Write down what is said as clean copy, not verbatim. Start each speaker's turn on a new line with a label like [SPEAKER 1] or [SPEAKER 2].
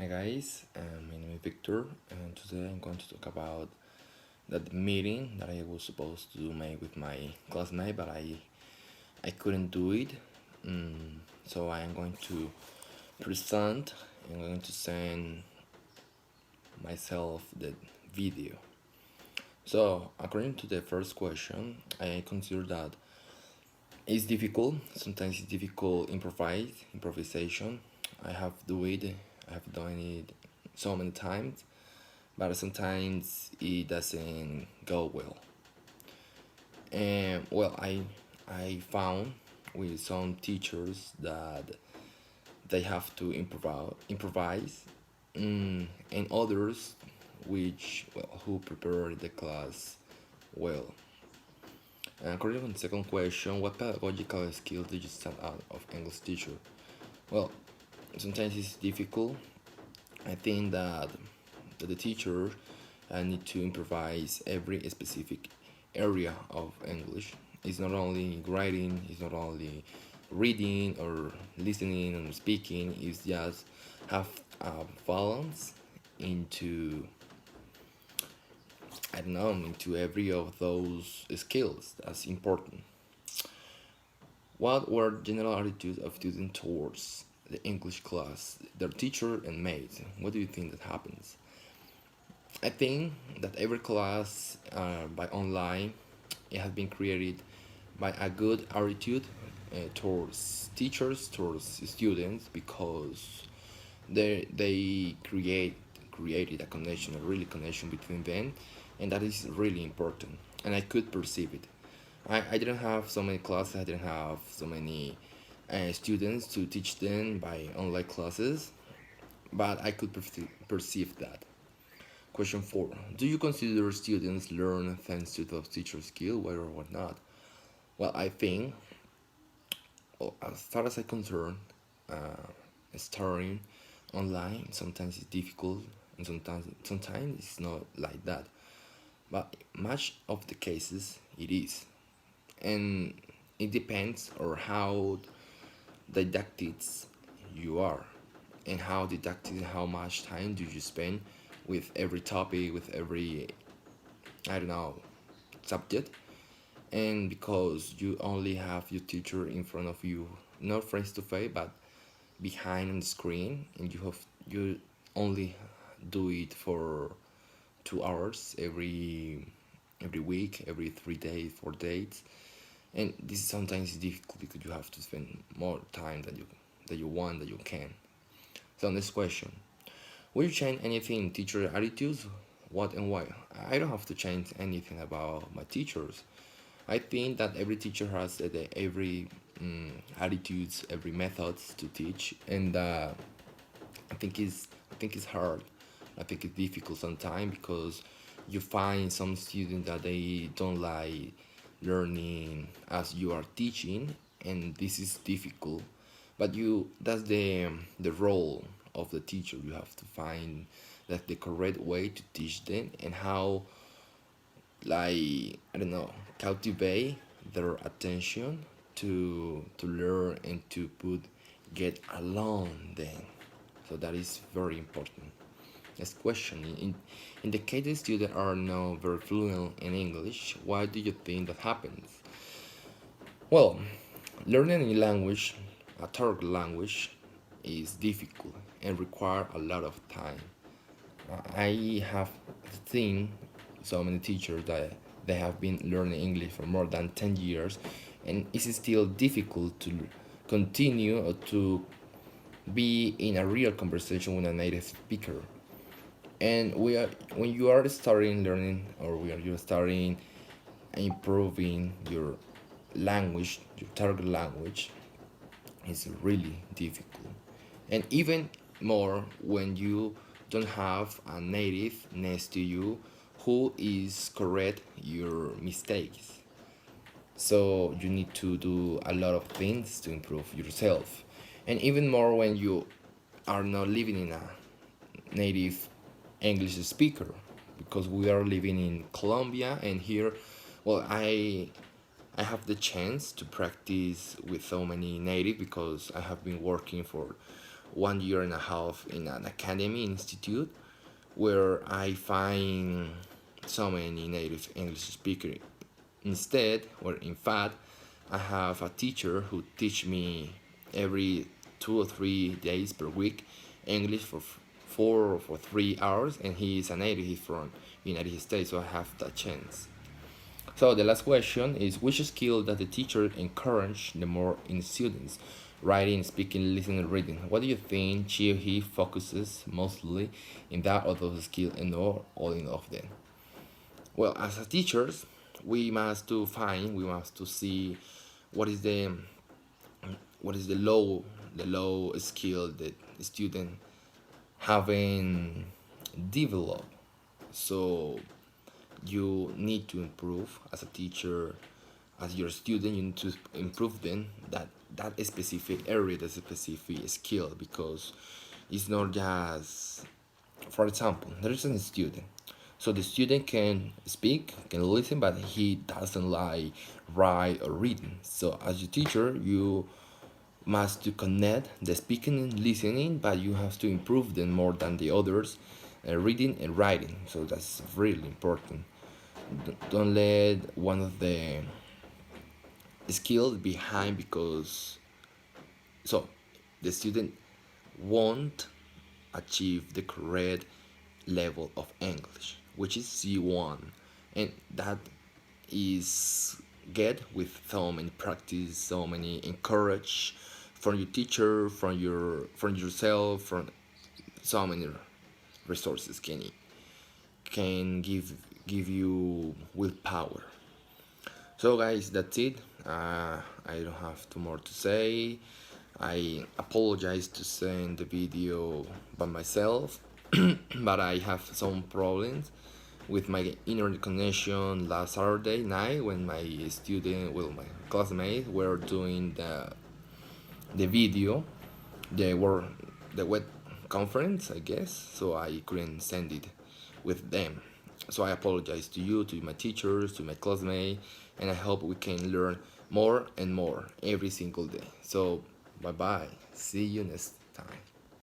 [SPEAKER 1] Hi guys, my name is Victor, and today I'm going to talk about that meeting that I was supposed to make with my classmate, but I couldn't do it. So I am going to present. I'm going to send myself the video. So according to the first question, I consider that it's difficult. Sometimes it's difficult improvisation. I have do it. I have done it so many times, but sometimes it doesn't go well. And well, I found with some teachers that they have to improvise, and others which who prepare the class well. And according to the second question, what pedagogical skills did you stand out of English teacher? Well, sometimes it's difficult. I think that the teacher need to improvise every specific area of English. It's not only writing, it's not only reading or listening and speaking, it's just have a balance into I don't know into every of those skills. That's important. What were general attitudes of students towards the English class, their teacher and mates? What do you think that happens? I think that every class by online it has been created by a good attitude towards teachers, towards students, because they created a connection, a really connection between them, and that is really important. And I could perceive it. I didn't have so many classes. I didn't have so many students to teach them by online classes, but I could perceive that. Question 4. Do you consider students learn thanks to those teacher skills, whether or not? Well, I think, well, as far as I'm concerned, starting online sometimes it's difficult, and sometimes it's not like that. But much of the cases it is, and it depends on how didactic you are, and how didactic, how much time do you spend with every topic, with every I don't know subject, and because you only have your teacher in front of you, not face to face, but behind on the screen, and you only do it for 2 hours every week, every 3 days, 4 days, and this is sometimes difficult because you have to spend more time that you want that you can. So next question: will you change anything in teacher attitudes? What and why? I don't have to change anything about my teachers. I think that every teacher has every attitudes, every methods to teach, and I think it's hard. I think it's difficult sometimes because you find some students that they don't like learning as you are teaching, and this is difficult. But you that's the role of the teacher. You have to find that the correct way to teach them and how I don't know cultivate their attention to learn and to put get along then. So that is very important. Next question: in the case the students are not very fluent in English, why do you think that happens? Well, learning a language, a third language, is difficult and require a lot of time. I have seen so many teachers that they have been learning English for more than 10 years, and it's still difficult to continue or to be in a real conversation with a native speaker. And we are when you are starting learning, or when you're starting improving your language, your target language, is really difficult, and even more when you don't have a native next to you who is correct your mistakes. So you need to do a lot of things to improve yourself, and even more when you are not living in a native English speaker, because we are living in Colombia, and here, well, I have the chance to practice with so many native because I have been working 1 year and a half in an academy institute where I find so many native English speakers. Instead, or in fact, I have a teacher who teach me every 2 or 3 days per week English for 4 or for 3 hours, and he is a native. He's from United States, so I have that chance. So the last question is, which skill does the teacher encourage the more in students? Writing, speaking, listening, reading. What do you think he focuses mostly in that or those skills and not all in of them? Well, as a teachers, we must to see what is the low skill that the student haven't developed. So you need to improve as a teacher, as your student. You need to improve them that specific area, that specific skill, because it's not just, for example, there is a student, so the student can speak, can listen, but he doesn't like write or reading. So as your teacher, you must to connect the speaking and listening, but you have to improve them more than the others, reading and writing. So that's really important. Don't let one of the skills behind, because so the student won't achieve the correct level of English, which is C1, and that is get with so many practice, so many encourage from your teacher, from yourself, from so many resources can give you willpower. So guys, that's it. I don't have too more to say. I apologize to send the video by myself, but I have some problems with my internet connection last Saturday night when my my classmates were doing the video. They were the web conference, I guess, so I couldn't send it with them. So I apologize to you, to my teachers, to my classmates, and I hope we can learn more and more every single day. So bye bye. See you next time.